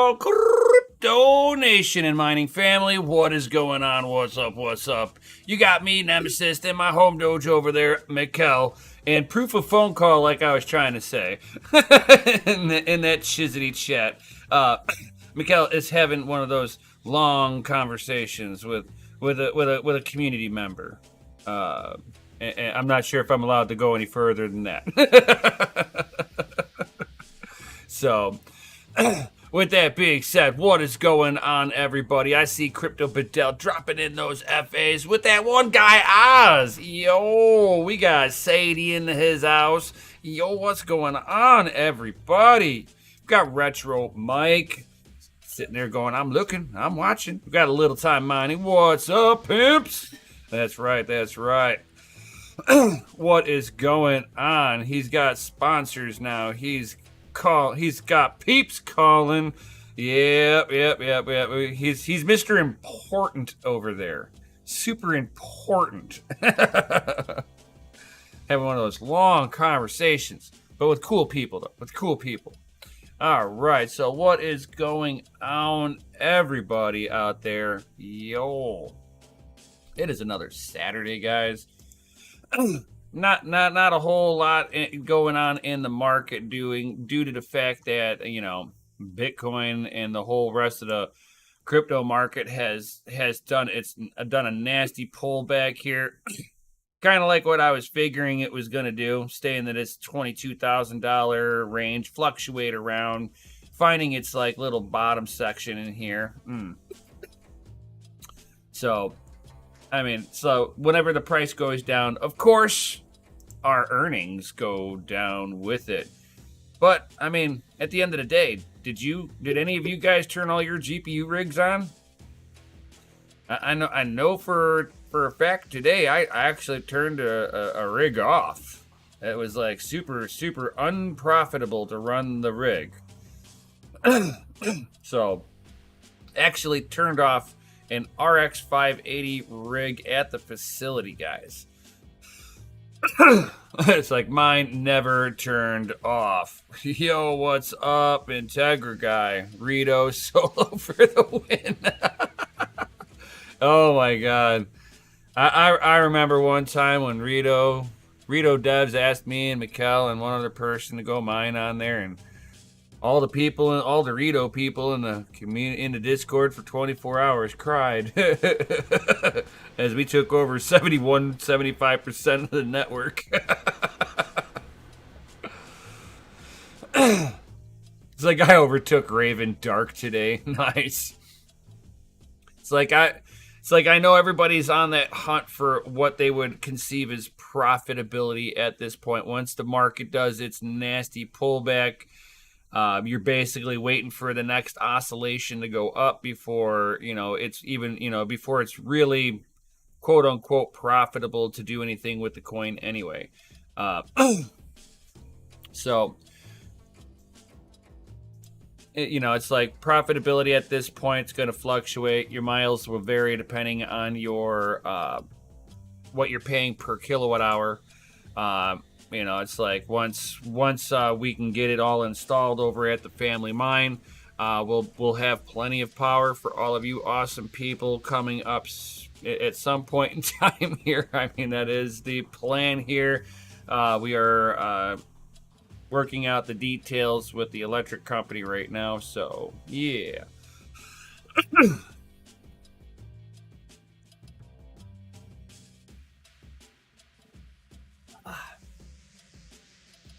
all Crypto Nation and mining family? What is going on? What's up? What's up? You got me, Nemesis, and my home doge over there, Mikkel, and proof of phone call, like I was trying to say in that shizzy chat. Mikkel is having one of those long conversations with a community member. And I'm not sure if I'm allowed to go any further than that. So, with that being said, what is going on, everybody? I see Crypto Bedell dropping in those FAs with that one guy, Oz. Yo, we got Sadie in his house. Yo, what's going on, everybody? We got Retro Mike sitting there going, I'm looking, I'm watching. We got a little time mining. What's up, pimps? That's right, that's right. What is going on? He's got sponsors now. He's got peeps calling. Yep. He's Mr. Important over there. Super important. Having one of those long conversations, but with cool people though. With cool people. All right. So what is going on, everybody out there? Yo, it is another Saturday, guys. Not a whole lot going on in the market due to the fact that, you know, Bitcoin and the whole rest of the crypto market has done a nasty pullback here. Kind of like what I was figuring it was going to do, stay in this $22,000 range, fluctuate around, finding its like little bottom section in here. So whenever the price goes down, of course, our earnings go down with it. But, I mean, at the end of the day, did any of you guys turn all your GPU rigs on? I know for a fact today, I actually turned a rig off. It was like super unprofitable to run the rig. So, actually turned off an RX 580 rig at the facility, guys. It's like mine never turned off. Yo, what's up, Integra guy? Rito solo for the win. Oh my god. I remember one time when Rito Devs asked me and Mikkel and one other person to go mine on there, and all the Rito people in the community, in the Discord for 24 hours cried as we took over 75% of the network. It's like I overtook Raven Dark today. Nice. It's like I know everybody's on that hunt for what they would conceive as profitability at this point. Once the market does its nasty pullback, you're basically waiting for the next oscillation to go up before, before it's really quote unquote profitable to do anything with the coin anyway. So, it's like profitability at this point, it's going to fluctuate. Your miles will vary depending on your, what you're paying per kilowatt hour. It's like once we can get it all installed over at the family mine, we'll have plenty of power for all of you awesome people coming up at some point in time here. I mean, that is the plan here. We are working out the details with the electric company right now, so yeah.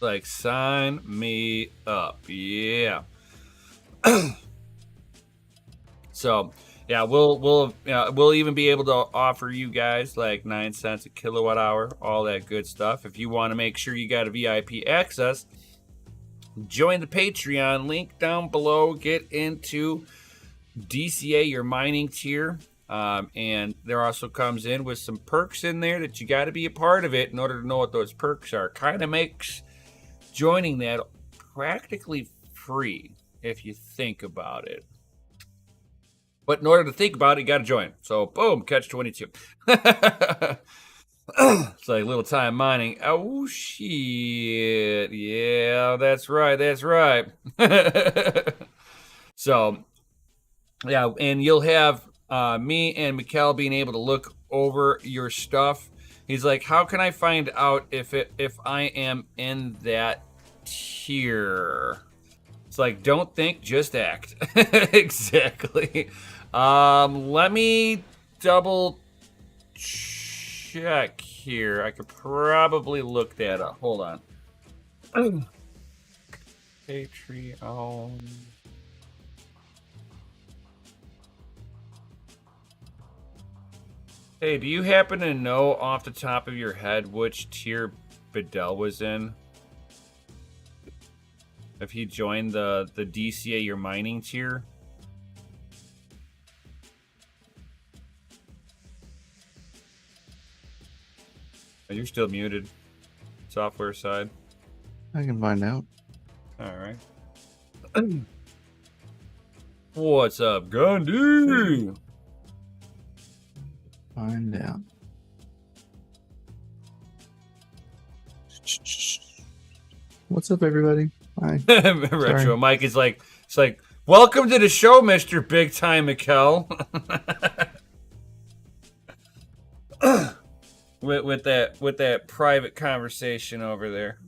Like, sign me up. Yeah. So, yeah, we'll even be able to offer you guys like 9 cents a kilowatt hour, all that good stuff. If you want to make sure you got a VIP access, join the Patreon link down below. Get into DCA, your mining tier. And there also comes in with some perks in there that you got to be a part of it in order to know what those perks are. Kind of makes joining that practically free if you think about it. But in order to think about it, you got to join. So, boom, catch 22. It's like little time mining. Oh, shit. Yeah, that's right. So yeah, and you'll have me and Mikkel being able to look over your stuff. He's like, how can I find out if I am in that tier? It's like, don't think, just act. Exactly. Let me double check here. I could probably look that up. Hold on. Patreon. Hey, do you happen to know off the top of your head which tier Bedell was in? If he joined the DCA your mining tier? Oh, you're still muted. Software side. I can find out. All right. What's up, Gandhi? Find out. What's up, everybody? Hi. Retro Sorry. Mike is like, it's like, welcome to the show, Mr. Big Time Mikkel. with that private conversation over there.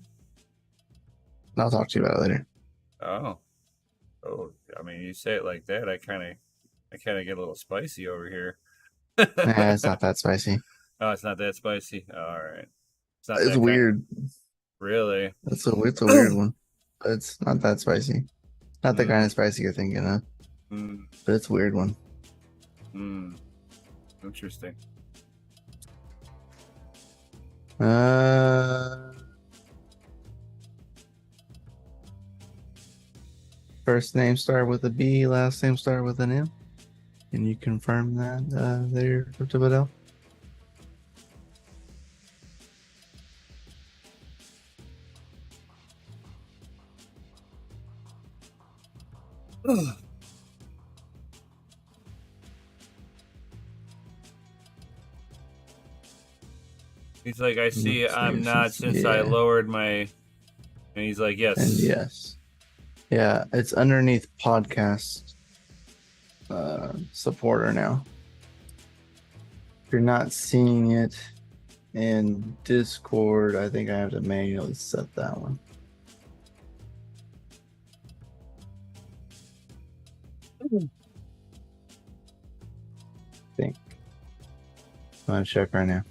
I'll talk to you about it later. Oh, I mean, you say it like that, I kind of get a little spicy over here. Nah, it's not that spicy. Oh, it's not that spicy. All right, it's not It's that weird. Really? It's a weird one. But it's not that spicy. Not the kind of spicy you're thinking of. But it's a weird one. Interesting. First name start with a B, last name start with an M. Can you confirm that there, Crypto Bedell? He's like, I see I'm not since I lowered my... And he's like, yes. And yes. Yeah, it's underneath podcast supporter now. If you're not seeing it in Discord, I think I have to manually set that one. I think. I'm gonna check right now.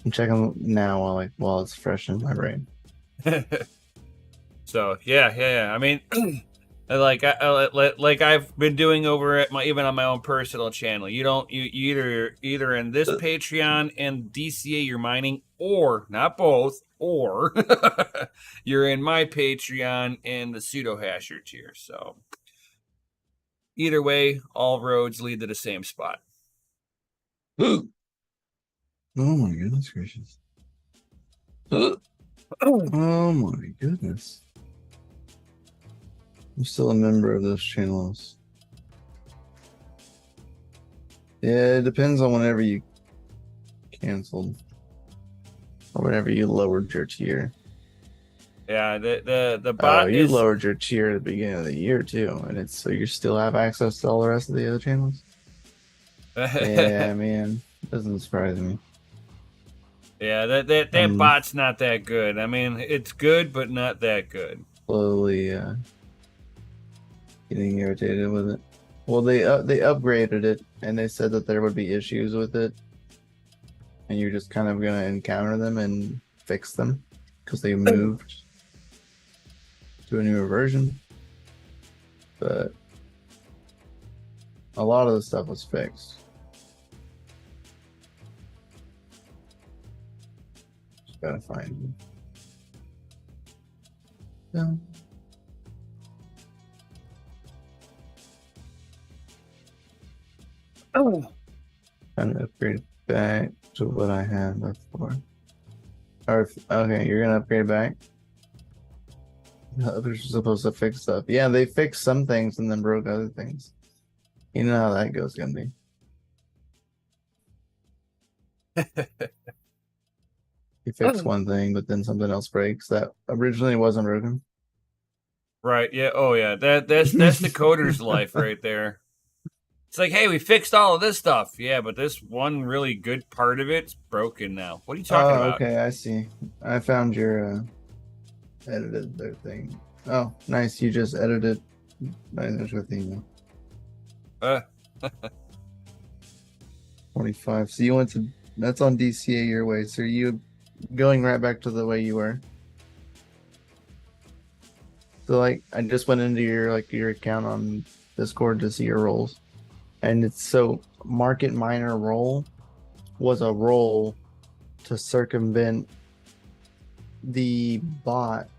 I'm checking now while it's fresh in my brain. So yeah. I mean, like I've been doing over at even on my own personal channel. You either in this Patreon and DCA you're mining, or not both, or you're in my Patreon and the pseudo hasher tier. So either way, all roads lead to the same spot. Oh my goodness gracious. Oh my goodness. I'm still a member of those channels. Yeah, it depends on whenever you canceled or whenever you lowered your tier. Yeah, the bot you lowered your tier at the beginning of the year too, and it's so you still have access to all the rest of the other channels. Yeah, man, doesn't surprise me. Yeah, that bot's not that good. I mean, it's good, but not that good. Slowly getting irritated with it. Well, they upgraded it, and they said that there would be issues with it, and you're just kind of gonna encounter them and fix them because they moved to a newer version. But a lot of the stuff was fixed. Just gotta find it. Yeah. Trying to upgrade back to what I had before. Or okay, you're gonna upgrade back. They're supposed to fix stuff. Yeah, they fixed some things and then broke other things. You know how that goes, gonna be. You fix one thing, but then something else breaks that originally wasn't broken. Right. Yeah. Oh, yeah. That's the coder's life right there. It's like, hey, we fixed all of this stuff. Yeah, but this one really good part of it's broken now. What are you talking Oh, about? okay, I see. I found your edited their thing. Oh, nice. You just edited. Nice, there's your thing. Uh, 25. So you went to. That's on DCA your way. So you going right back to the way you were. So like, I just went into your account on Discord to see your roles, and it's so market miner role was a role to circumvent the bot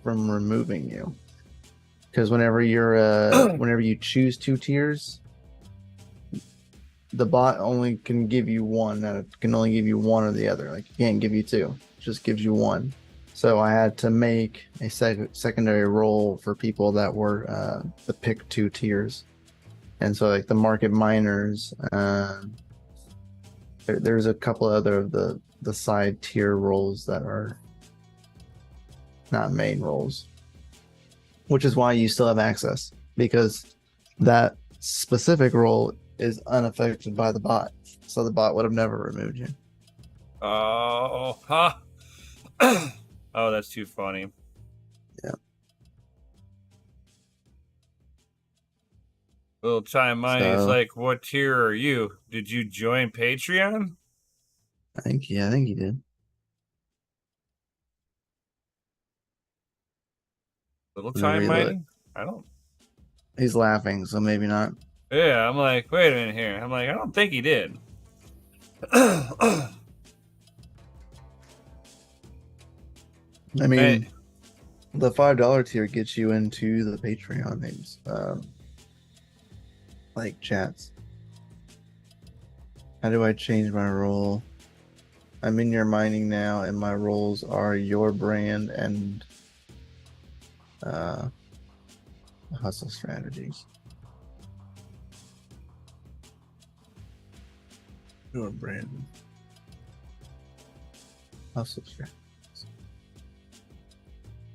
from removing you. Because whenever whenever you choose 2 tiers, the bot only can give you one, and it can only give you one or the other. Like, it can't give you two; it just gives you one. So I had to make a secondary role for people that were the pick 2 tiers, and so like the market miners. There's a couple other of the side tier roles that are not main roles, which is why you still have access, because that specific role is unaffected by the bot. So the bot would have never removed you. oh, huh. Oh, that's too funny. Yeah. Little time money is So like, what tier are you? Did you join Patreon? I think he did. Little Whenever time you look, mining? I don't. he's laughing, so maybe not. Yeah, I'm like, wait a minute here. I'm like, I don't think he did. I Hey, mean, the $5 tier gets you into the Patreon names, like chats. How do I change my role? I'm in your mining now, and my roles are your brand and uh, hustle strategies. Your brand, hustle strategies.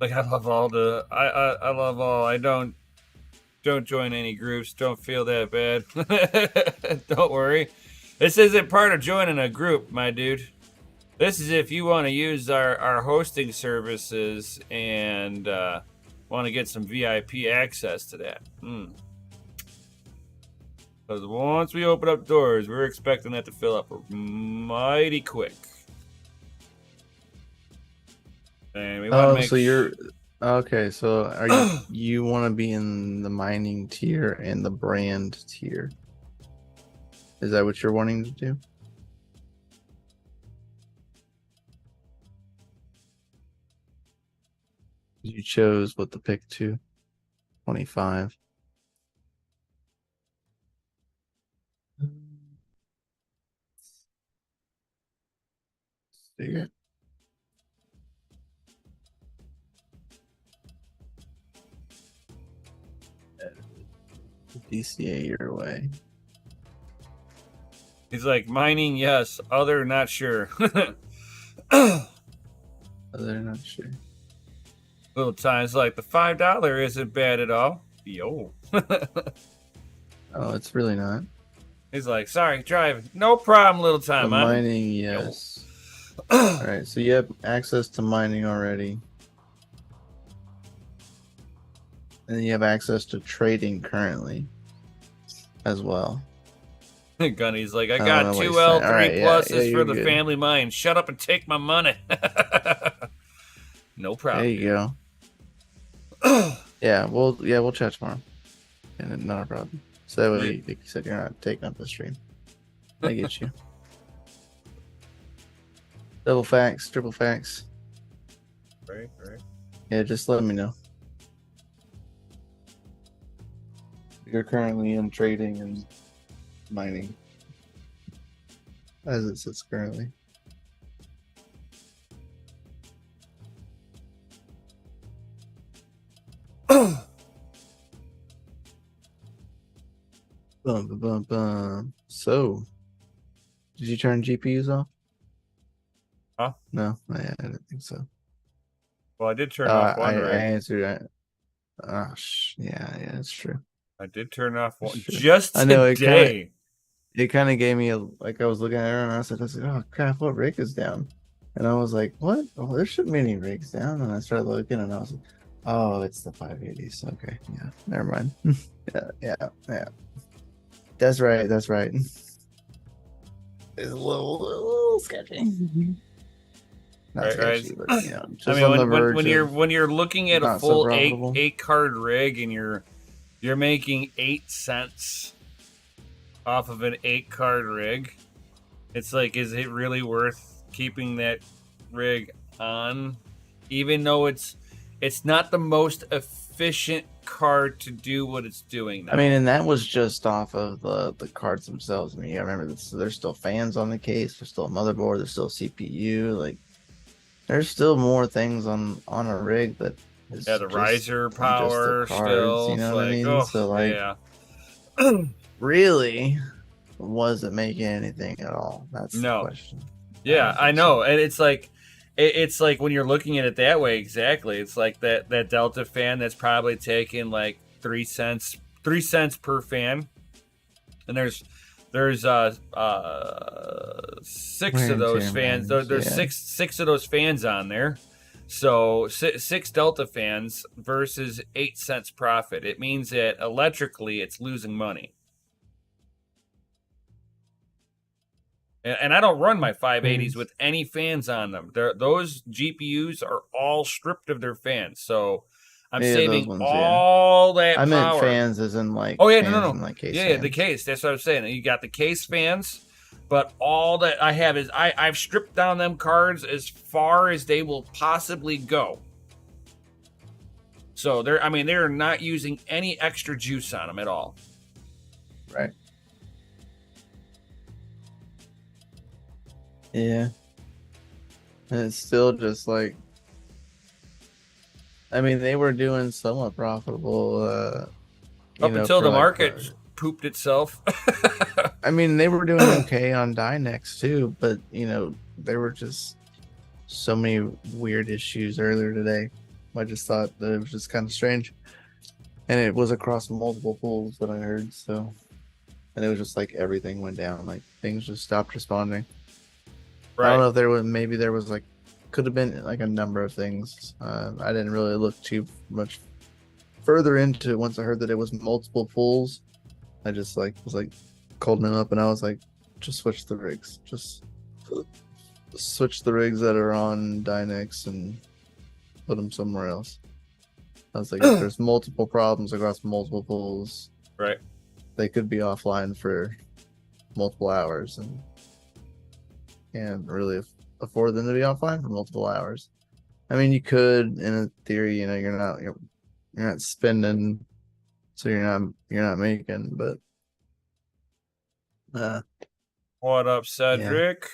like I love all the I love all. I don't join any groups. Don't feel that bad. Don't worry. This isn't part of joining a group, my dude. This is if you want to use our hosting services and want to get some VIP access to that. Because once we open up doors, we're expecting that to fill up mighty quick. And we want to Oh, make so you're okay. So are you want to be in the mining tier and the brand tier? Is that what you're wanting to do? You chose what the pick to 25. Figure it. DCA your way. He's like, mining, yes. Other, not sure. They're not sure. Little times like the $5 isn't bad at all. Yo. Oh, it's really not. He's like, sorry, driving. No problem, little The time. mining, yes. All right, so you have access to mining already. And then you have access to trading currently as well. Gunny's like, I I don't got know what two he's saying. L3 All right, yeah, pluses for you're the good. family mine. Shut up and take my money. No problem. There you go. Yeah, we'll chat tomorrow. And not a problem. So that way, like you said, you're not taking up the stream. I get you. Double facts, triple facts. Right. Yeah, just let me know. You're currently in trading and mining as it sits currently. Bum, bum, bum, bum. So, did you turn GPUs off? Huh? No, I didn't think so. Well, I did turn off one, I right? answered that. Yeah, it's true. I did turn off It's one true. just I know today. it kind of gave me a like I was looking at her and I was like, oh crap, what rig is down? And I was like, what? Oh, there shouldn't be any rigs down. And I started looking and I was like, oh, it's the 580s. Okay, yeah, never mind. Yeah. That's right. That's right. It's a little sketchy. Not Right. sketchy, but I just mean, on the verge when of you're looking at a not so full profitable. eight card rig and you're making 8 cents off of an 8 card rig, it's like, is it really worth keeping that rig on, even though it's not the most efficient card to do what it's doing now? I mean, and that was just off of the cards themselves. I mean, you remember this, there's still fans on the case, there's still a motherboard, there's still CPU. Like, there's still more things on a rig that Yeah, is the just riser than just the power cards. still. You It's know what I like, mean? oh So like, yeah. really, was it making anything at all? That's the No. question. I Yeah, don't I think so. know, and it's like, it's like when you're looking at it that way, exactly. It's like that Delta fan that's probably taking like 3 cents, 3 cents per fan, and there's six Wear of and those tear fans. matters. There's Yeah. six of those fans on there. So six Delta fans versus 8 cents profit. It means that electrically it's losing money. And I don't run my 580s with any fans on them. Those GPUs are all stripped of their fans. So I'm Yeah, those saving ones. Yeah. all that I meant power. fans, as in like Oh, yeah, no, no, fans no. and like case Yeah, the fans. case. That's what I'm saying. You got the case fans, but all that I have is I've stripped down them cards as far as they will possibly go. So they're not using any extra juice on them at all. Right. Yeah. And it's still just like, I mean, they were doing somewhat profitable, Up until for the like, market pooped itself. I mean, they were doing okay on Dynex too, but there were just so many weird issues earlier today. I just thought that it was just kind of strange, and it was across multiple pools that I heard. So, and it was just like everything went down, like things just stopped responding. I don't Right. know if there was like, could have been like a number of things. I didn't really look too much further into it once I heard that it was multiple pools. I just was like calling them up and I was like, just switch the rigs. Just switch the rigs that are on Dynex and put them somewhere else. I was like, if there's multiple problems across multiple pools, Right. they could be offline for multiple hours and can't really afford them to be offline for multiple hours. I mean, you could, in a theory, you're not spending, so you're not making, but What up, yeah. Cedric?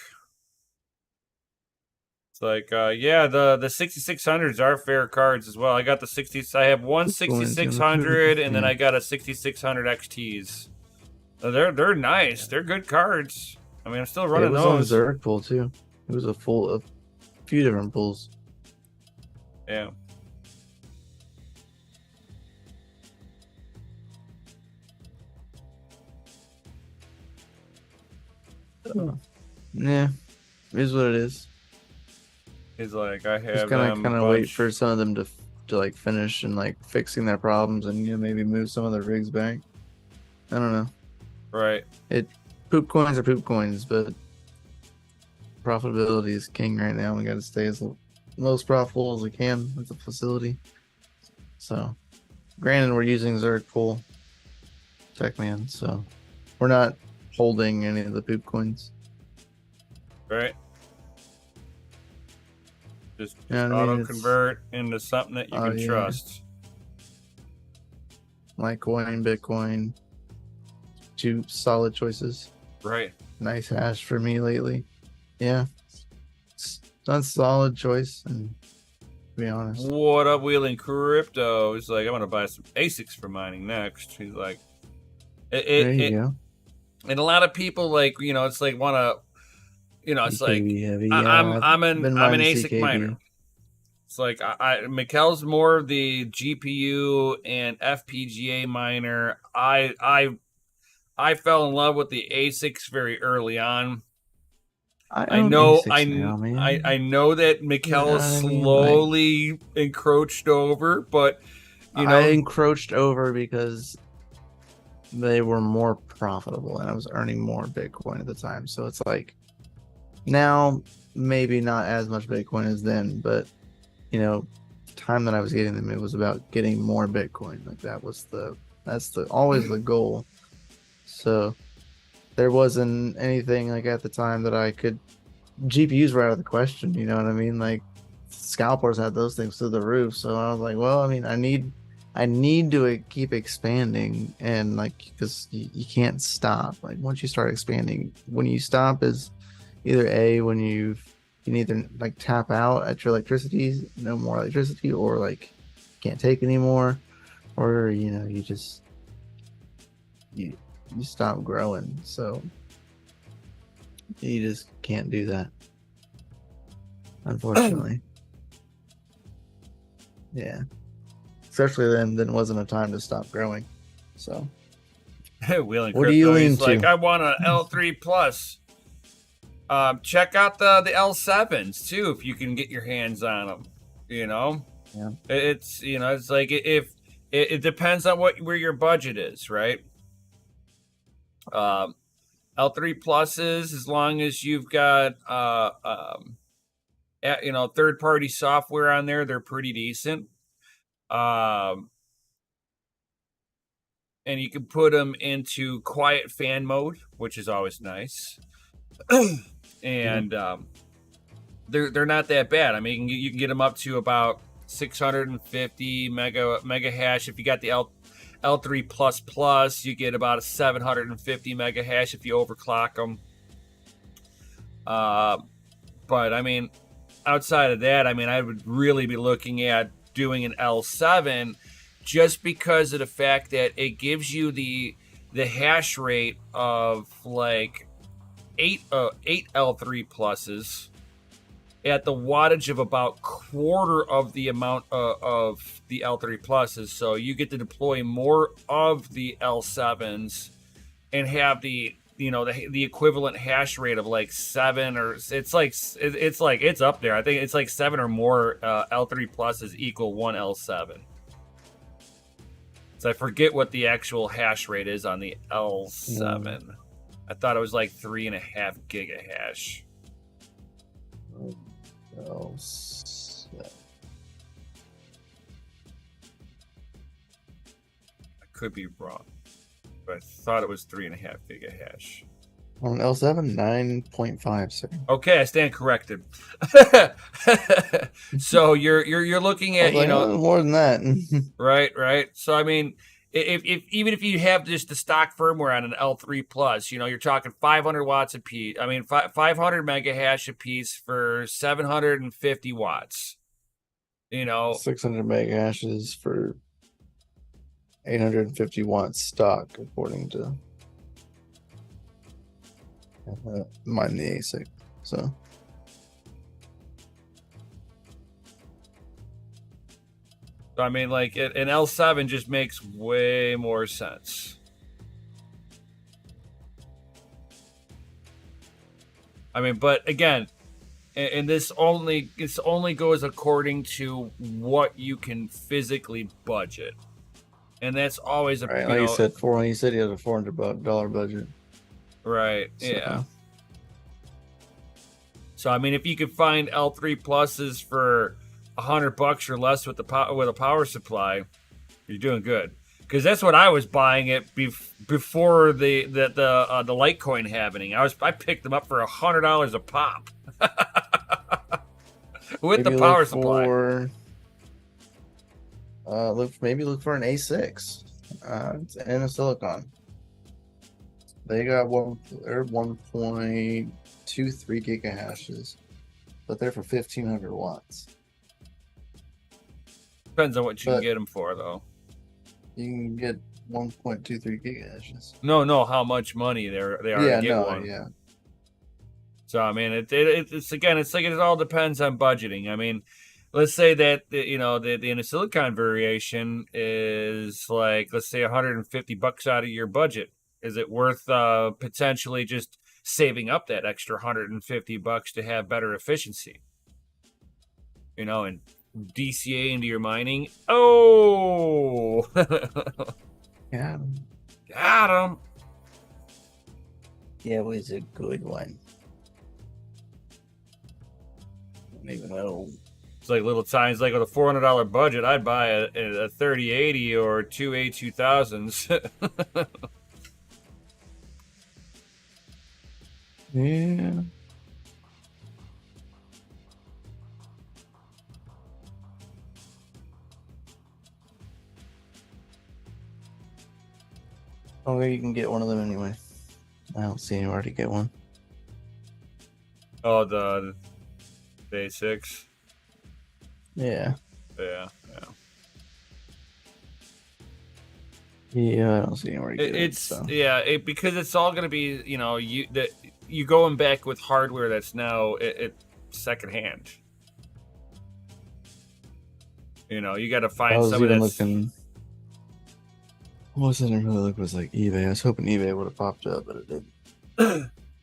It's like, yeah, the 6600s are fair cards as well. I got the 60s. I have one 6600, and then Yeah. I got a 6600 XTs. They're nice. Yeah. They're good cards. I mean, I'm still It running was on those. Zerg pool too. It was a few different pools. Yeah. Yeah, it is what it is. He's like, I Just have gonna them kind of wait bunch. for some of them to like finish and like fixing their problems and maybe move some of the rigs back. I don't know. Right. Poop coins are poop coins, but profitability is king right now. We got to stay as most profitable as we can with the facility. So, granted, we're using Zerg pool, TechMan, so we're not holding any of the poop coins. Right. Just You know what I mean? auto convert into something that you can trust. Litecoin, Bitcoin, two solid choices. Right. Nice hash for me lately. Yeah, it's not a solid choice, and to be honest. What up, Wheeling Crypto? He's like, I'm gonna buy some ASICs for mining next. He's like, There you go. and a lot of people like, it's like wanna, it's like BKB heavy. I'm Been an mining ASIC CKB. miner. It's like Mikkel's more of the GPU and FPGA miner. I fell in love with the ASICs very early on. I I own know A6 now, man. I know that You know Mikkel what I mean? Like, slowly encroached over, but you I know, encroached over because they were more profitable and I was earning more Bitcoin at the time. So it's like now maybe not as much Bitcoin as then, but you know, time that I was getting them, it was about getting more Bitcoin. Like that's the always the goal. So there wasn't anything like at the time that I could GPUs were out of the question, you know what I mean? Like scalpers had those things to the roof. So I was like, well, I mean, I need to keep expanding and like because you can't stop. Like once you start expanding, when you stop is either A when you can either like tap out at your electricity, no more electricity, or like can't take anymore, or you know, you you stop growing. So you just can't do that. Unfortunately. Yeah. Especially then wasn't a time to stop growing. So Wheeling what do you Crypto, lean he's like, to? I want an L3 plus. Check out the L7s too if you can get your hands on them. You know, Yeah. it's it's like if it depends on where your budget is, right? L3 pluses, as long as you've got third party software on there, they're pretty decent. And you can put them into quiet fan mode, which is always nice. And they're not that bad. I mean, you can get them up to about 650 mega hash. If you got the L3 plus plus, you get about a 750 mega hash if you overclock them. But I mean, outside of that, I mean, I would really be looking at doing an L7 just because of the fact that it gives you the hash rate of like eight L3 pluses at the wattage of about quarter of the amount of the L3 pluses. So you get to deploy more of the L7s and have the equivalent hash rate of like 7, or it's up there. I think it's like 7 or more L3 pluses equal 1 L7. So I forget what the actual hash rate is on the L7. I thought it was like 3.5 gigahash. L7. I could be wrong, but I thought it was 3.5 gigahash. On L7, 9.5, sir. Okay, I stand corrected. So you're looking at more than that. right. So I mean, if even if you have just the stock firmware on an L3 plus, you're talking 500 watts a piece. I mean, 500 mega hash a piece for 750 watts. 600 mega hashes for 850 watts stock, according to mine, the ASIC. So I mean, like an L7 just makes way more sense. I mean, but again, and this only goes according to what you can physically budget, and that's always a right, like you said, he said he had a $400 budget. Right. So. Yeah. So I mean, if you could find L3 pluses for $100 or less with a power supply, you're doing good. Because that's what I was buying it before the Litecoin happening. I picked them up for $100 a pop with the power supply. Look for an A6 and a silicon. They got 1.23 gigahashes, but they're for 1,500 watts. Depends on what you can get them for, though. You can get 1.23 gigahashes. No, how much money they are to get one. Yeah. So I mean, it's again, it's like it all depends on budgeting. I mean, let's say that the inner silicon variation is like, let's say $150 out of your budget. Is it worth potentially just saving up that extra $150 to have better efficiency? And DCA into your mining. Oh, Yeah. got him. Yeah, it was a good one. I don't even know. It's like little times, like with a $400 budget, I'd buy a 3080 or two A2000s. Yeah. Oh, you can get one of them anyway. I don't see anywhere to get one. Oh, the A6. Yeah. Yeah. Yeah, I don't see anywhere to get it. It's So. because it's all gonna be you going back with hardware that's now it secondhand. You got to I find was somebody even that's looking. I wasn't really looking. It was like eBay. I was hoping eBay would have popped up, but it didn't.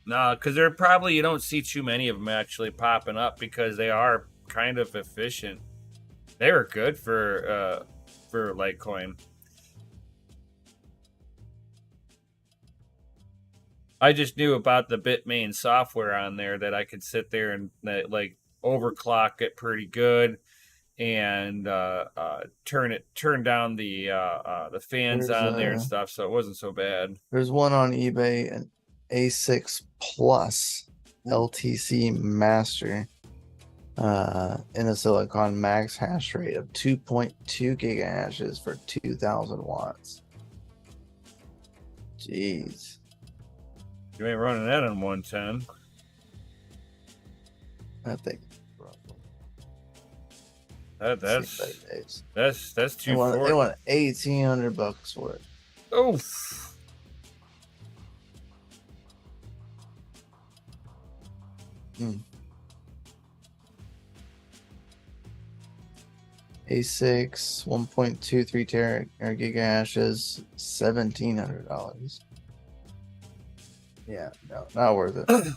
no, because they're probably, you don't see too many of them actually popping up because they are kind of efficient. They were good for Litecoin. I just knew about the Bitmain software on there that I could sit there and like overclock it pretty good and turn down the fans There's on there and stuff, so it wasn't so bad. There's one on eBay, an A6 Plus LTC Master, in a silicon max hash rate of 2.2 gigahashes for 2,000 watts. Jeez. You ain't running that on 110. I think That's they 240. want $1,800 for it. Oof. A6 1.23 gigahashes, $1,700. Yeah, no, not worth it.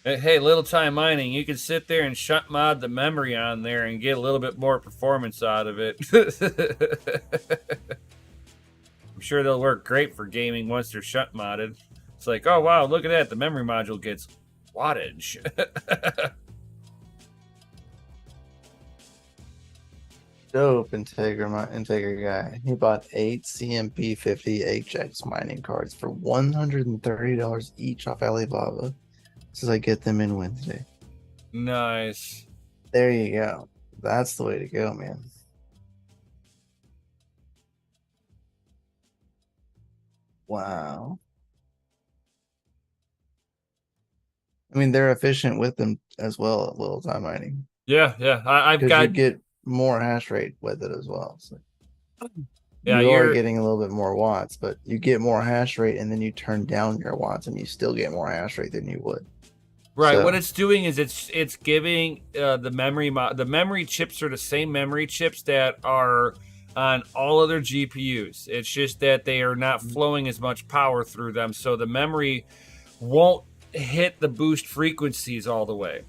Hey, little time mining, you can sit there and shunt mod the memory on there and get a little bit more performance out of it. I'm sure they'll work great for gaming once they're shunt modded. It's like, oh wow, look at that, the memory module gets wattage. Dope Integra guy. He bought 8 CMP50 HX mining cards for $130 each off Alibaba. Says I get them in Wednesday. Nice. There you go. That's the way to go, man. Wow. I mean, they're efficient with them as well at little time mining. Yeah. I've got. You get more hash rate with it as well. So yeah, you are getting a little bit more watts, but you get more hash rate, and then you turn down your watts, and you still get more hash rate than you would. Right. So, what it's doing is it's giving the memory chips are the same memory chips that are on all other GPUs. It's just that they are not flowing as much power through them, so the memory won't hit the boost frequencies all the way.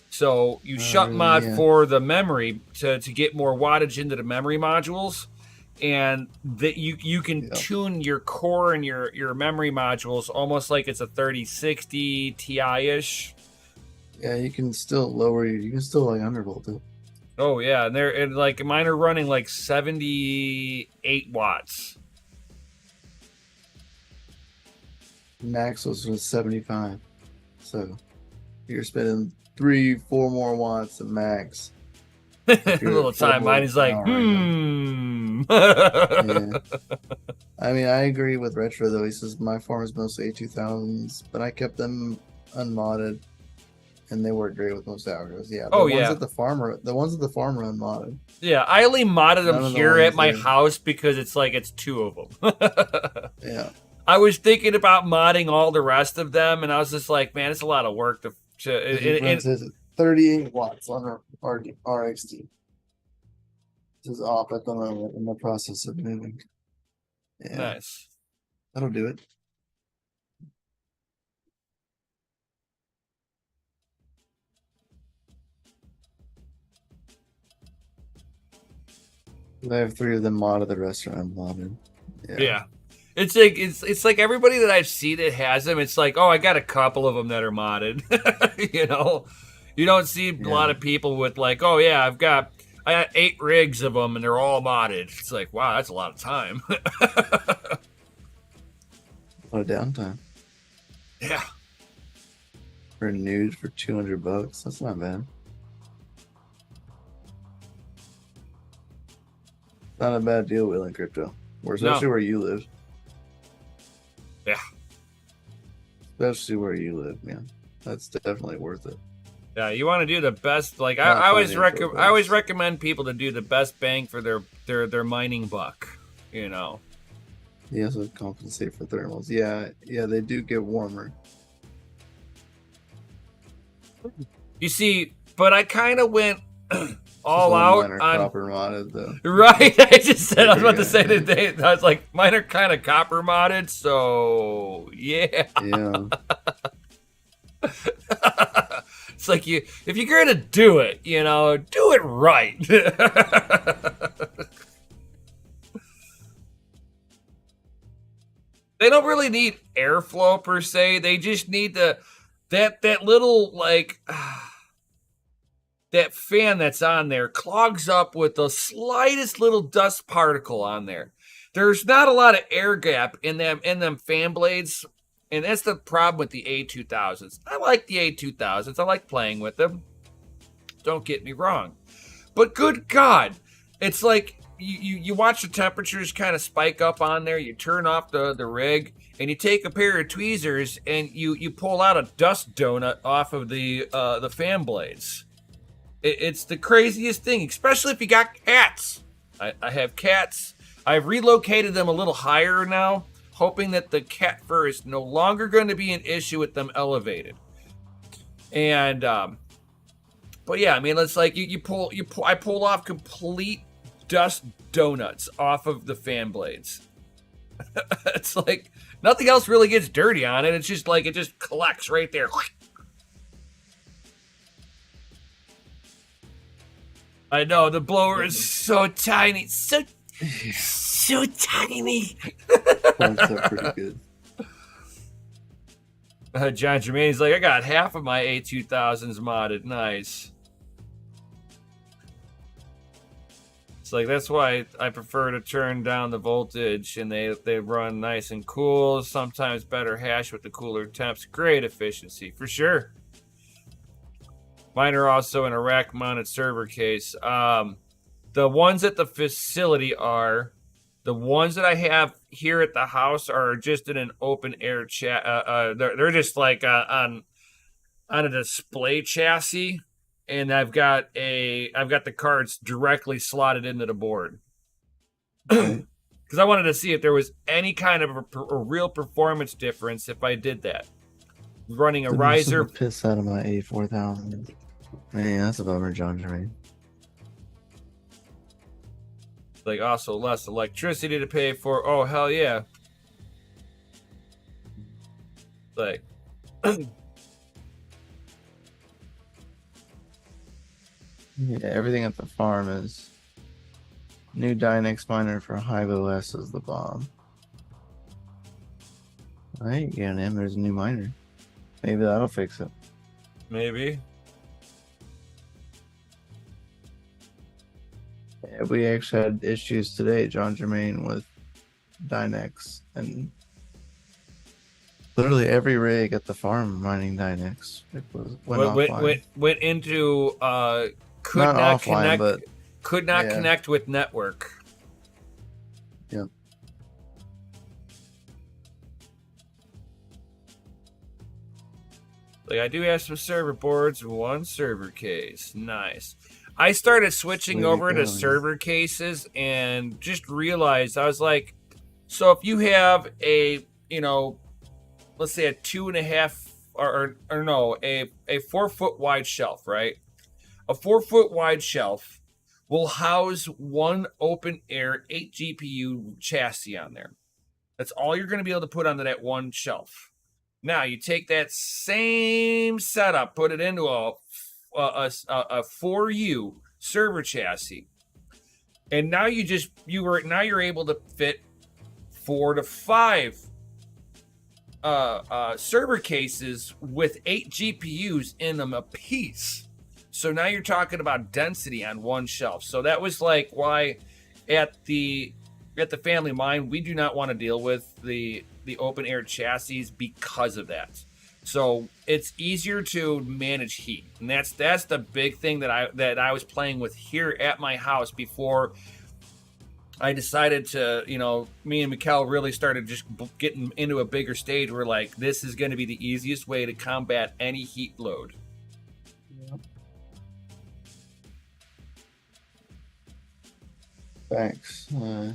So you shunt mod for the memory to get more wattage into the memory modules, and that you can tune your core and your memory modules almost like it's a 3060 Ti-ish. Yeah, you can still lower you can still like undervolt it. Oh yeah, and like mine are running like 78 watts. Max was 75. So you're spending 3-4 more watts of max. A little time mine is like, yeah. I mean, I agree with Retro though. He says my farm is mostly A2000s, but I kept them unmodded, and they work great with most algos. Yeah. The ones at the farm are unmodded. Yeah, I only modded them here at my house because it's like it's two of them. Yeah. I was thinking about modding all the rest of them, and I was just like, man, it's a lot of work to 38 watts on our RXT. This is off at the moment in the process of moving. Yeah, Nice. that'll do it. I have 3 of them modded, the rest are unmodded. Yeah. It's like everybody that I've seen that has them, it's like, oh, I got a couple of them that are modded. You know? You don't see a lot of people with like, oh yeah, I got 8 rigs of them and they're all modded. It's like, wow, that's a lot of time. A lot of downtime. Yeah. Renewed for $200. That's not bad. Not a bad deal, Will and Crypto. Or especially where you live. Yeah. Especially where you live, man. That's definitely worth it. Yeah, you want to do the best. Like I always recommend people to do the best bang for their mining buck. You know. You also compensate for thermals. Yeah, they do get warmer. You see, but I kind of went all out on copper modded though. Right, I was about to say today. I was like, mine are kind of copper modded, so yeah. Yeah. It's like if you're gonna do it, you know, do it right. They don't really need airflow per se. They just need that little like that fan that's on there clogs up with the slightest little dust particle on there. There's not a lot of air gap in them fan blades. And that's the problem with the A2000s. I like the A2000s. I like playing with them. Don't get me wrong. But good God, it's like you watch the temperatures kind of spike up on there. You turn off the rig, and you take a pair of tweezers, and you pull out a dust donut off of the fan blades. It's the craziest thing, especially if you got cats. I have cats. I've relocated them a little higher now, hoping that the cat fur is no longer going to be an issue with them elevated. And, but yeah, I mean, it's like I pull off complete dust donuts off of the fan blades. It's like nothing else really gets dirty on it. It's just like, it just collects right there. I know, the blower is so tiny. So tiny. That's pretty good. John Germain's like, I got half of my A2000s modded. Nice. It's like, that's why I prefer to turn down the voltage, and they run nice and cool. Sometimes better hash with the cooler temps. Great efficiency, for sure. Mine are also in a rack-mounted server case. The ones at the facility are. The ones that I have here at the house are just in an open air chat. They're just like on a display chassis, and I've got the cards directly slotted into the board. Because I wanted to see if there was any kind of a real performance difference if I did that. Running a riser. Piss out of my A4000. Man, that's a bummer, John Jermaine. Like, also less electricity to pay for. Oh, hell yeah. Like, yeah, everything at the farm is new Dynex miner for Hive OS is the bomb. Alright, getting in. There's a new miner. Maybe that'll fix it. maybe. Yeah, we actually had issues today, John Jermaine, with Dynex, and literally every rig at the farm mining Dynex went into could not not offline, connect, but could not yeah. connect with network. Yeah. Like, I do have some server boards, one server case. Nice. I started switching over to server cases and just realized, I was like, so if you have a, let's say a 2.5 or no, a 4-foot wide shelf, right? A 4-foot wide shelf will house one open air 8 GPU chassis on there. That's all you're going to be able to put onto that one shelf. Now you take that same setup, put it into a 4U server chassis, and now you're able to fit 4 to 5 server cases with 8 GPUs in them a piece. So now you're talking about density on one shelf. So that was like why at the Family Mine we do not want to deal with the open air chassis because of that. So it's easier to manage heat, and that's the big thing that I was playing with here at my house before I decided to, me and Mikkel really started just getting into a bigger stage. We're like, this is going to be the easiest way to combat any heat load. Yep. Thanks.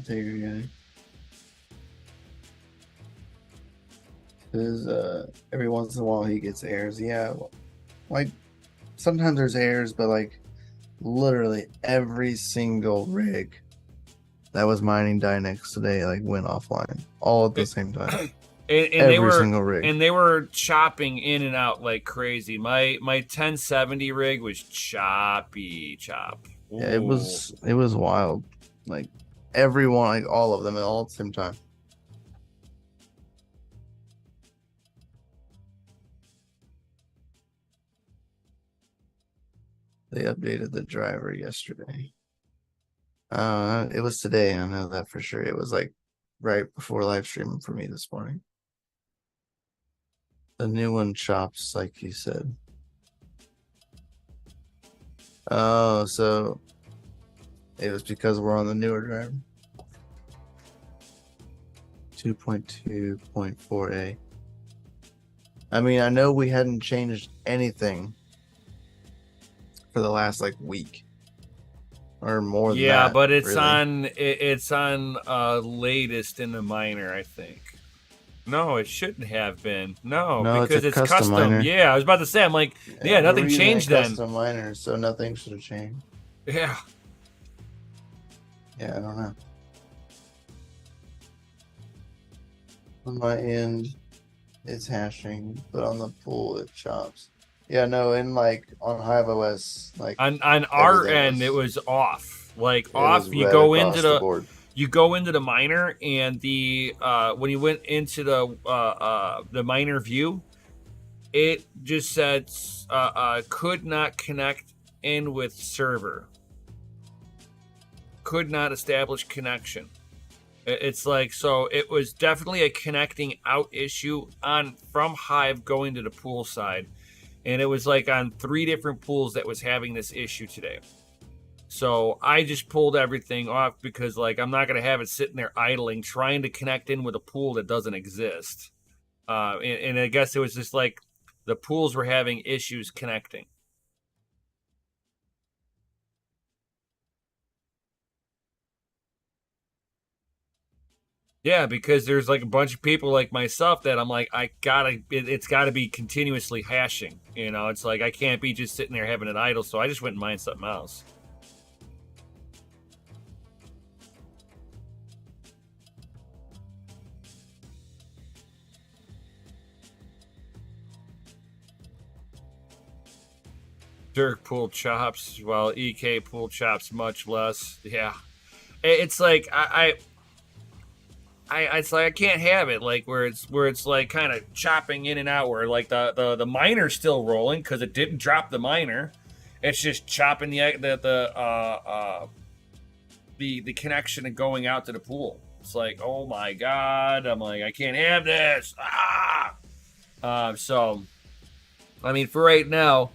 Take your guy. Because every once in a while he gets errors. Yeah, like sometimes there's errors, but like literally every single rig that was mining Dynex today like went offline all at the same time. And every single rig. And they were chopping in and out like crazy. My 1070 rig was choppy. Ooh. Yeah, it was wild. Like everyone, like all of them, all at the same time. They updated the driver yesterday. It was today. I know that for sure. It was like right before live streaming for me this morning. The new one chops, like you said. Oh, so it was because we're on the newer driver. 2.2.4a. I mean, I know we hadn't changed anything for the last like week or more than that. Yeah, but it's really. on latest in the miner, I think. No, it shouldn't have been. No, because it's custom. Miner. Yeah, I was about to say, I'm like, yeah nothing changed then. Custom miner, so nothing should have changed. Yeah. Yeah, I don't know. On my end, it's hashing, but on the pool, it chops. Yeah, no, in like on Hive OS, like on our end, it was off. Like off, you go into the miner, and the when you went into the miner view, it just said could not connect in with server. Could not establish connection. It's like, so it was definitely a connecting out issue from Hive going to the pool side. And it was like on 3 different pools that was having this issue today. So I just pulled everything off because like I'm not going to have it sitting there idling trying to connect in with a pool that doesn't exist. And I guess it was just like the pools were having issues connecting. Yeah, because there's like a bunch of people like myself that I'm like, it's gotta be continuously hashing. It's like I can't be just sitting there having it idle, so I just went and mined something else. Dirk pool chops, while EK pool chops much less. Yeah. It's like it's like I can't have it like where it's like kind of chopping in and out where like the miner's still rolling because it didn't drop the miner. It's just chopping the connection and going out to the pool. It's like, oh my god! I'm like, I can't have this. So I mean, for right now,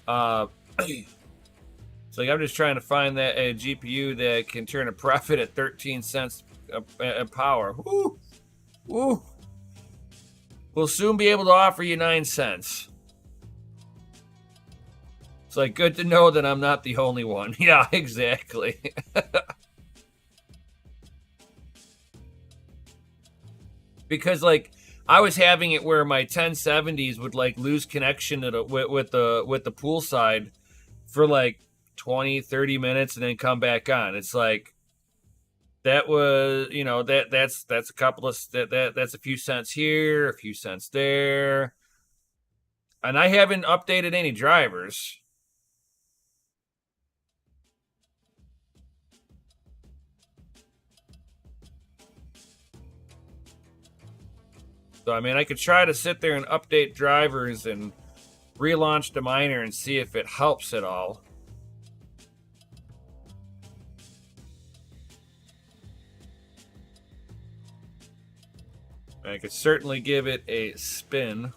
it's like I'm just trying to find that a GPU that can turn a profit at 13 cents a power. Woo! Woo! We'll soon be able to offer you 9 cents. It's like good to know that I'm not the only one. Yeah, exactly. Because like I was having it where my 1070s would like lose connection with the pool side for like 20, 30 minutes and then come back on. It's like that was, you know, that's a couple of that's a few cents here, a few cents there. And I haven't updated any drivers. So I mean, I could try to sit there and update drivers and relaunch the miner and see if it helps at all. I could certainly give it a spin.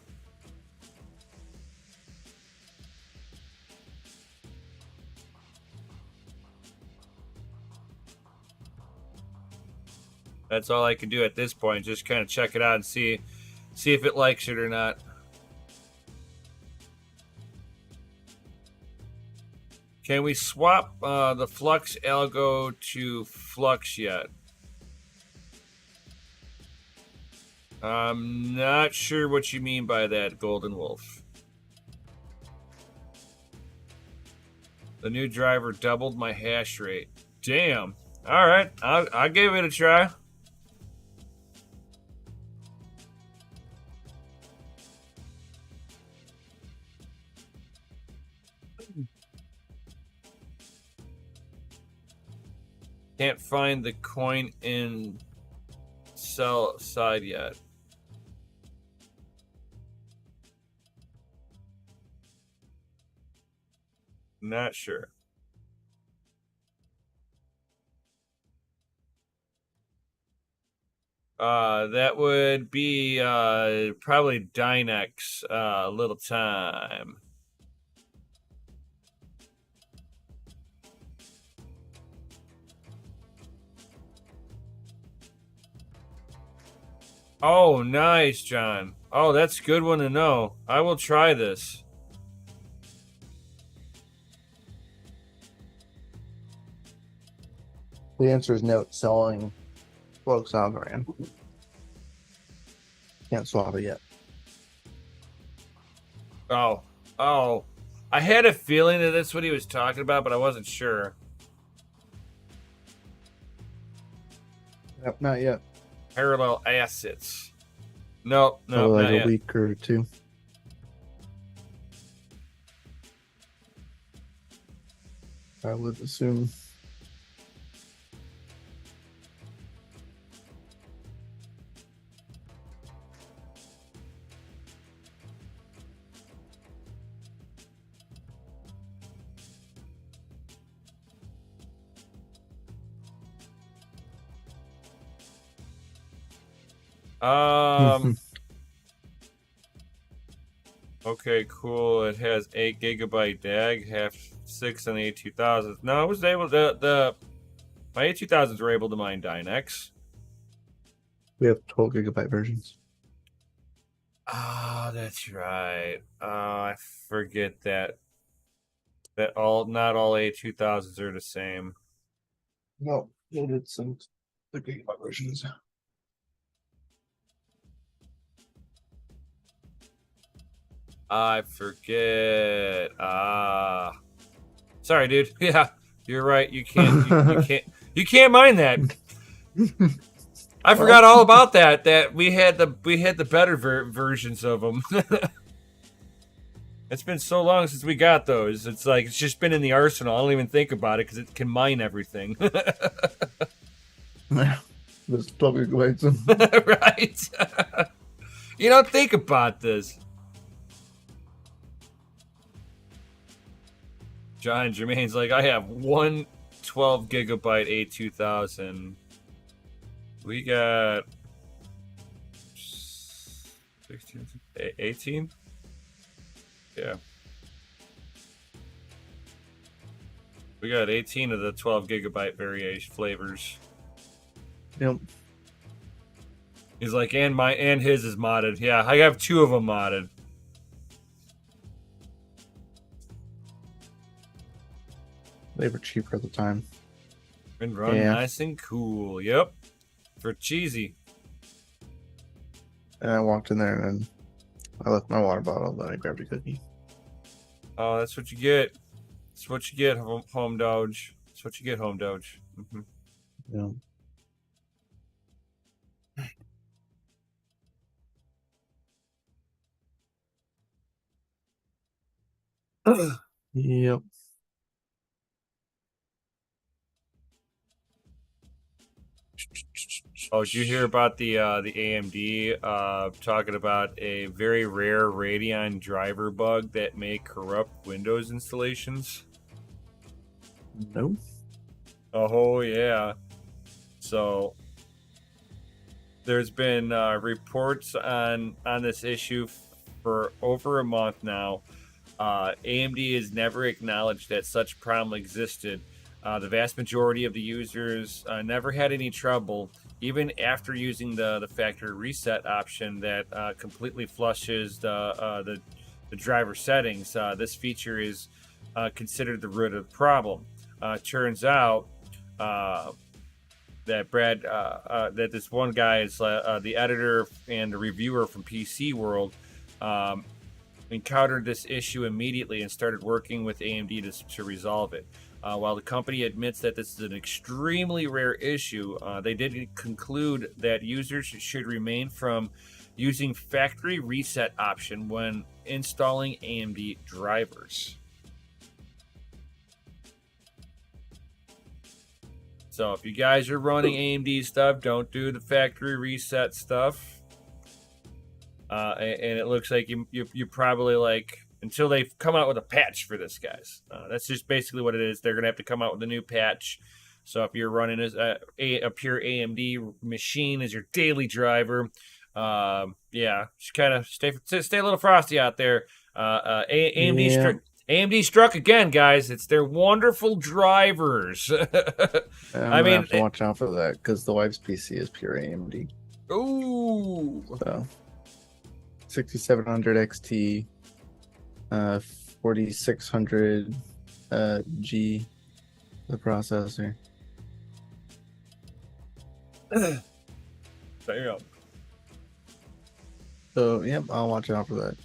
That's all I can do at this point. Just kind of check it out and see if it likes it or not. Can we swap the Flux Algo to Flux yet? I'm not sure what you mean by that, Golden Wolf. The new driver doubled my hash rate. Damn. All right, I'll give it a try. Can't find the coin in sell side yet. Not sure. That would be probably Dynex. Little time. Oh, nice, John. Oh, that's a good one to know. I will try this. The answer is no. It's selling Flux Algorand. Can't swap it yet. Oh. I had a feeling that that's what he was talking about, but I wasn't sure. Yep, not yet. Parallel assets. No, Probably not like yet. a week or two. I would assume. Okay, cool. It has 8 gigabyte DAG, half 6 on the A2000s. No, I was able to my A2000s were able to mine Dynex. We have 12 gigabyte versions. Ah, that's right. I forget that not all A2000s are the same. No, we did some the gigabyte versions. I forget. Sorry, dude. Yeah, you're right. You can't. You can't mine that. I forgot all about that. That we had the better versions of them. It's been so long since we got those. It's like it's just been in the arsenal. I don't even think about it because it can mine everything. There's 12 gigabytes. Right. You don't think about this. John Jermaine's like, I have one 12 gigabyte A2000. We got 16, 18? Yeah. We got 18 of the 12 gigabyte variation flavors. Yep. He's like, and his is modded. Yeah, I have 2 of them modded. They were cheaper at the time. Been run nice and cool. Yep. For cheesy. And I walked in there and then I left my water bottle, then I grabbed a cookie. Oh, that's what you get. That's what you get, home Doge. That's what you get, home Doge. Mm-hmm. Yeah. Yep. Oh, did you hear about the AMD talking about a very rare Radeon driver bug that may corrupt Windows installations? No. Oh yeah. So there's been reports on this issue for over a month now. AMD has never acknowledged that such problem existed. The vast majority of the users never had any trouble, even after using the factory reset option that completely flushes the driver settings. This feature is considered the root of the problem. Turns out that that this one guy is the editor and the reviewer from PC World. Encountered this issue immediately and started working with AMD to resolve it. While the company admits that this is an extremely rare issue, they did conclude that users should refrain from using factory reset option when installing AMD drivers. So if you guys are running AMD stuff, don't do the factory reset stuff. And it looks like you probably like until they come out with a patch for this, guys. That's just basically what it is. They're gonna have to come out with a new patch. So if you're running as a pure AMD machine as your daily driver, yeah, just kind of stay a little frosty out there. AMD AMD struck again, guys. It's their wonderful drivers. I mean, have to watch out for that because the wife's PC is pure AMD. Ooh. So 6700 XT, 4600 G, the processor. There you go. So yep, I'll watch out for that.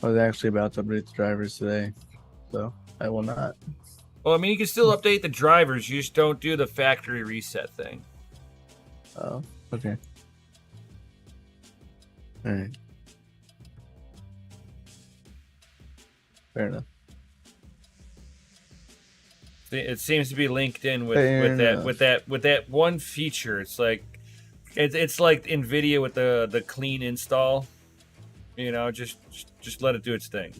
I was actually about to update the drivers today, so I will not. Well, I mean, you can still update the drivers. You just don't do the factory reset thing. Oh, okay. All right. Fair enough. It seems to be linked in with that one feature. It's like it's like NVIDIA with the clean install. You know, just let it do its thing.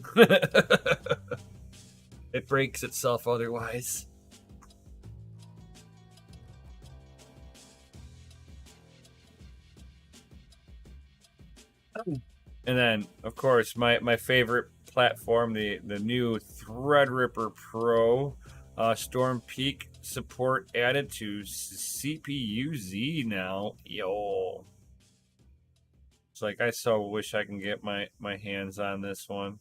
It breaks itself otherwise. And then, of course, my favorite platform, the new Threadripper Pro, Storm Peak support added to CPU-Z now. Yo. It's like I so wish I can get my hands on this one.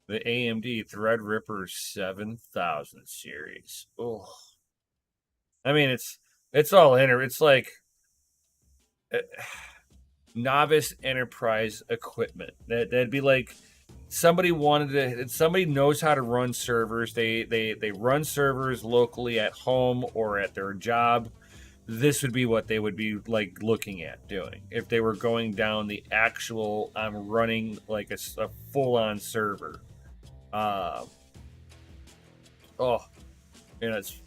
The AMD Threadripper 7000 series. Oh. I mean, it's all it's like novice enterprise equipment. That'd be like somebody knows how to run servers. They run servers locally at home or at their job. This would be what they would be like looking at doing if they were going down the actual I'm running like a full-on server. It's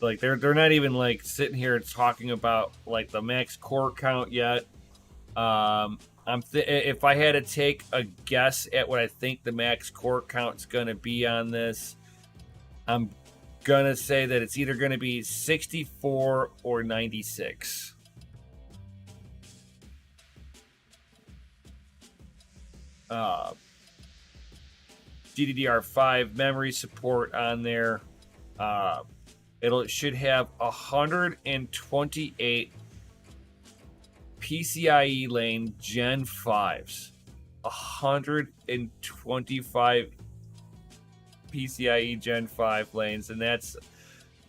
like they're not even like sitting here talking about like the max core count yet. If I had to take a guess at what I think the max core count's gonna be on this, I'm gonna say that it's either gonna be 64 or 96. GDDR5 memory support on there. It should have 128 PCIe lane Gen 5s. 125 PCIe Gen 5 lanes, and that's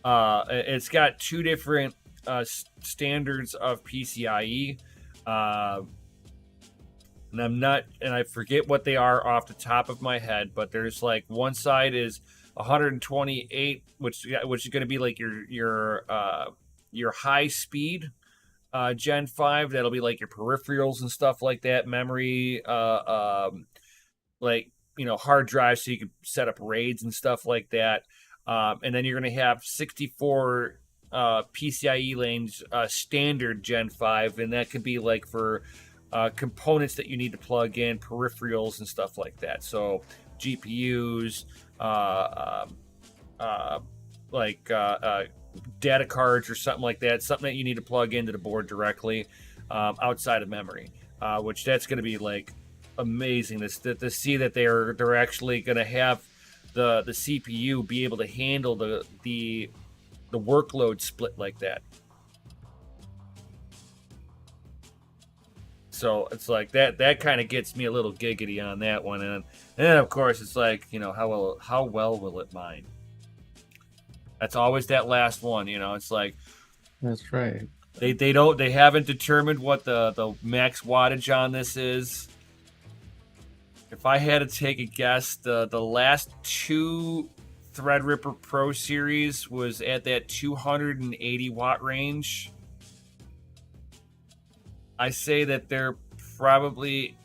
it's got two different standards of PCIe. And I forget what they are off the top of my head, but there's like one side is 128, which is going to be like your high speed Gen 5. That'll be like your peripherals and stuff like that, memory, like hard drive, so you can set up raids and stuff like that. And then you're going to have 64 PCIe lanes, standard Gen 5, and that could be like for components that you need to plug in, peripherals and stuff like that. So GPUs, data cards or something like that, something that you need to plug into the board directly outside of memory, which that's going to be like amazing to see that they're actually going to have the CPU be able to handle the workload split like that. So it's like that kind of gets me a little giggity on that one, and then of course it's like, how well will it mine? That's always that last one, It's like, that's right. They haven't determined what the max wattage on this is. If I had to take a guess, the last two Threadripper Pro series was at that 280 watt range. I say that they're probably,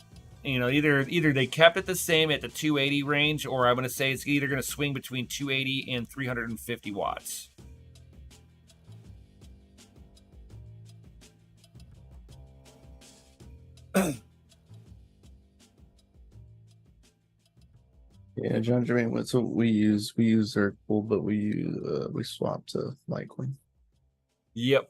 either they kept it the same at the 280 range, or I'm going to say it's either going to swing between 280 and 350 watts. Yeah, John Jermaine, that's what we use. We use Zerkpool, but we swap to Litecoin. Yep.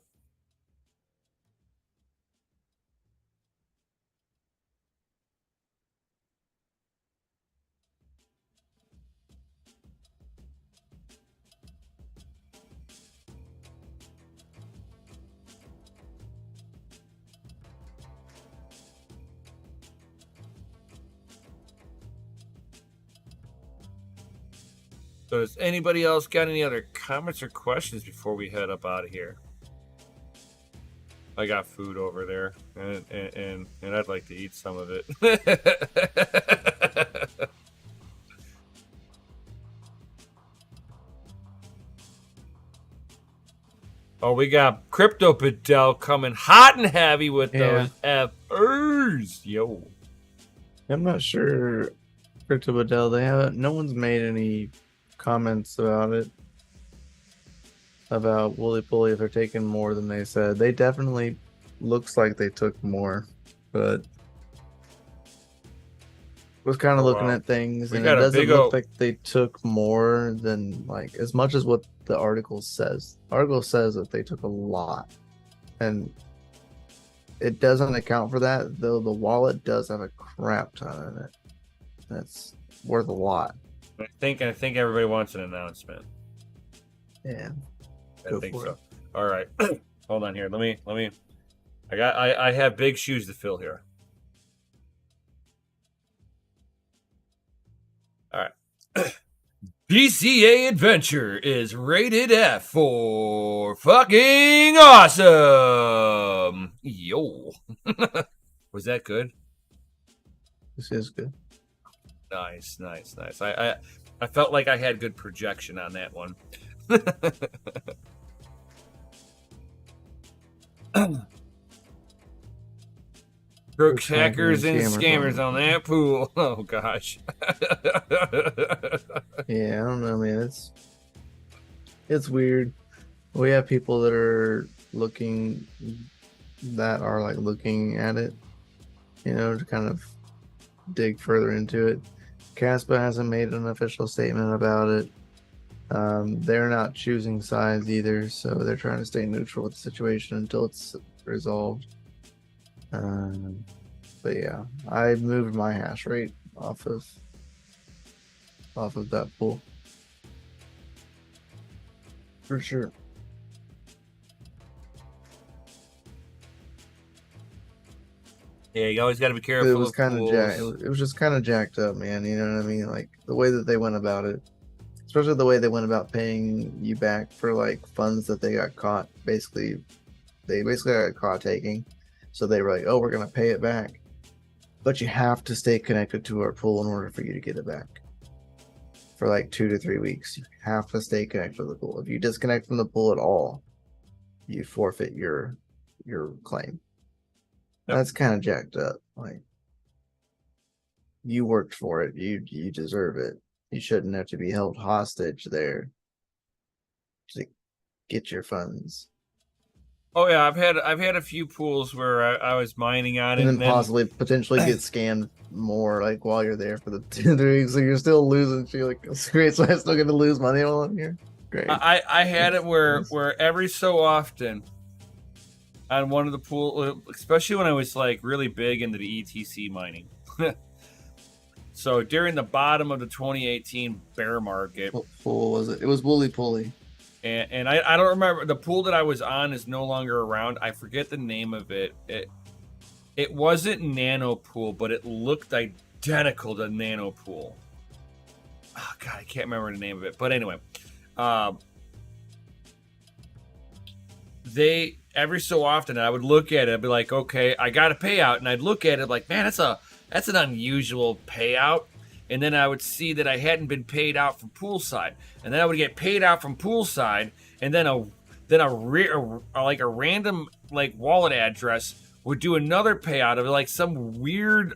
So does anybody else got any other comments or questions before we head up out of here? I got food over there, and I'd like to eat some of it. Oh, we got Crypto Bedell coming hot and heavy with those FRs. Yo. I'm not sure, Crypto Bedell, no one's made any comments about it, about Wooly Pulley, if they're taking more than they said. They definitely looks like they took more, but was kind of looking at things, and it doesn't look like they took more than, like, as much as what the article says. The article says that they took a lot, and it doesn't account for that, though the wallet does have a crap ton in it. That's worth a lot. I think everybody wants an announcement. Yeah, I think so. All right, hold on here. Let me. I have big shoes to fill here. All right. DCA Adventure is rated F for fucking awesome. Yo. Was that good? This is good. Nice. I felt like I had good projection on that one. Crooks, hackers, and scammers on that pool. Oh gosh. Yeah, I don't know, man. It's weird. We have people that are looking at it, to kind of dig further into it. Caspa hasn't made an official statement about it. They're not choosing sides either, so they're trying to stay neutral with the situation until it's resolved. But yeah, I moved my hash rate off of that pool for sure. Yeah, you always got to be careful. It was kind of it was just kind of jacked up, man. You know what I mean? Like the way that they went about it, it's especially the way they went about paying you back for like funds that they got caught. They basically got caught taking, so they were like, "Oh, we're gonna pay it back, but you have to stay connected to our pool in order for you to get it back for like 2 to 3 weeks. You have to stay connected to the pool. If you disconnect from the pool at all, you forfeit your claim." Yep. That's kind of jacked up. Like, you worked for it. You deserve it. You shouldn't have to be held hostage there to get your funds. Oh yeah, I've had a few pools where I was mining on it, And then possibly potentially get scammed more like while you're there for the 2 3 weeks. So you're still losing. So you're like, "That's great. So I'm still gonna lose money while I'm here." Great. I had it where every so often on one of the pool, especially when I was like really big into the ETC mining. So during the bottom of the 2018 bear market, What pool was it? It was Wooly Pulley. and I don't remember, the pool that I was on is no longer around. I forget the name of it. It wasn't Nano Pool, but it looked identical to Nano Pool. Oh God, I can't remember the name of it. But anyway, they every so often I would look at it, I'd be like, okay, I got a payout, and I'd look at it like, man, that's an unusual payout. And then I would see that I hadn't been paid out from poolside, and then I would get paid out from poolside, and then a random like wallet address would do another payout of like some weird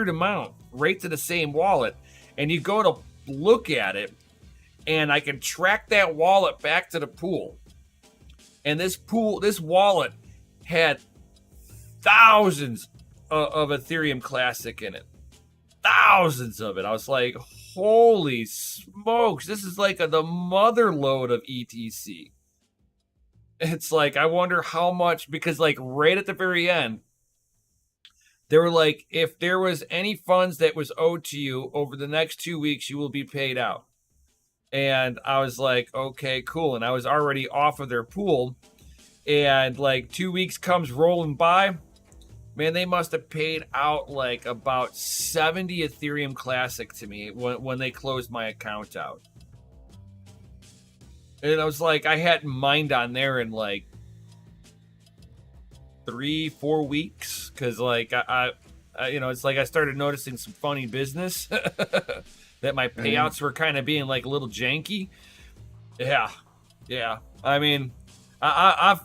amount right to the same wallet, and you go to look at it, and I can track that wallet back to the pool, and this wallet had thousands of Ethereum Classic in it. Thousands of it. I was like, holy smokes, this is like the mother load of ETC. It's like, I wonder how much, because like right at the very end, they were like, if there was any funds that was owed to you over the next 2 weeks, you will be paid out. And I was like, okay, cool. And I was already off of their pool, and like 2 weeks comes rolling by. Man, they must have paid out like about 70 Ethereum Classic to me when they closed my account out. And I was like, I hadn't mined on there in like 3-4 weeks, because like I it's like I started noticing some funny business that my payouts were kind of being like a little janky. Yeah. I mean, I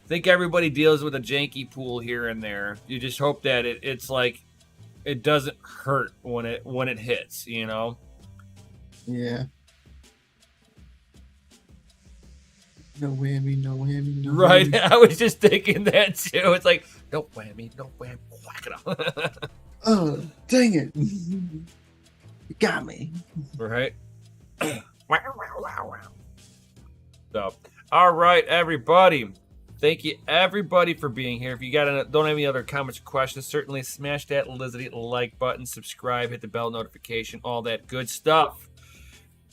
think everybody deals with a janky pool here and there. You just hope that it's like it doesn't hurt when it hits, you know? Yeah. No whammy, no whammy, no right. whammy. I was just thinking that too. It's like, no whammy, whack it up. Oh, dang it. You got me. Right. So, all right, everybody. Thank you, everybody, for being here. If you don't have any other comments or questions, certainly smash that like button, subscribe, hit the bell notification, all that good stuff.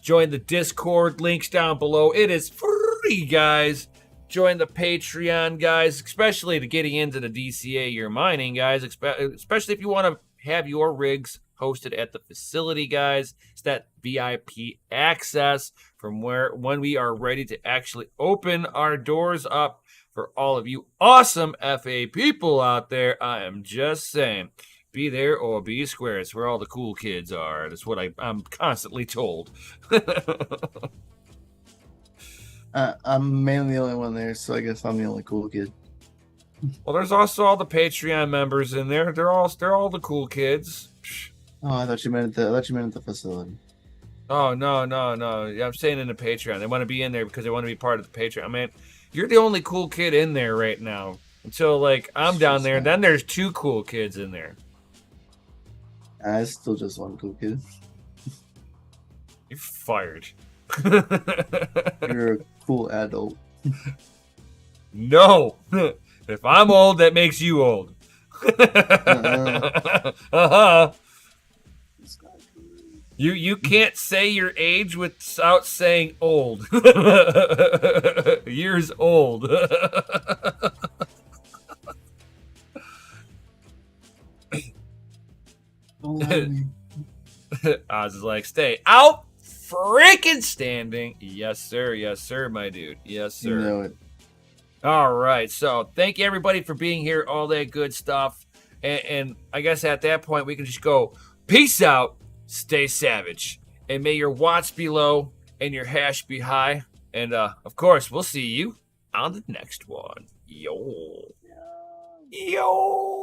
Join the Discord, links down below. It is free, guys. Join the Patreon, guys, especially to getting into the DCA you're mining, guys, especially if you want to have your rigs hosted at the facility, guys. It's that VIP access from when we are ready to actually open our doors up for all of you awesome FA people out there. I am just saying, be there or be square. It's where all the cool kids are. That's what I'm constantly told. I'm mainly the only one there, so I guess I'm the only cool kid. Well, there's also all the Patreon members in there. They're all the cool kids. Oh, I thought you meant the facility. Oh, no. Yeah, I'm saying in the Patreon. They want to be in there because they want to be part of the Patreon. I mean, you're the only cool kid in there right now. Until, like, I'm down there, and then there's 2 cool kids in there. I still just one cool kid. You're fired. You're a cool adult. No. If I'm old, that makes you old. Uh-huh. You can't say your age without saying old. Years old. I was like, stay out freaking standing. Yes, sir. Yes, sir, my dude. Yes, You sir. know it. All right. So thank you, everybody, for being here. All that good stuff. And I guess at that point, we can just go, peace out, stay savage, and may your watts be low and your hash be high. And, of course, we'll see you on the next one. Yo. Yo.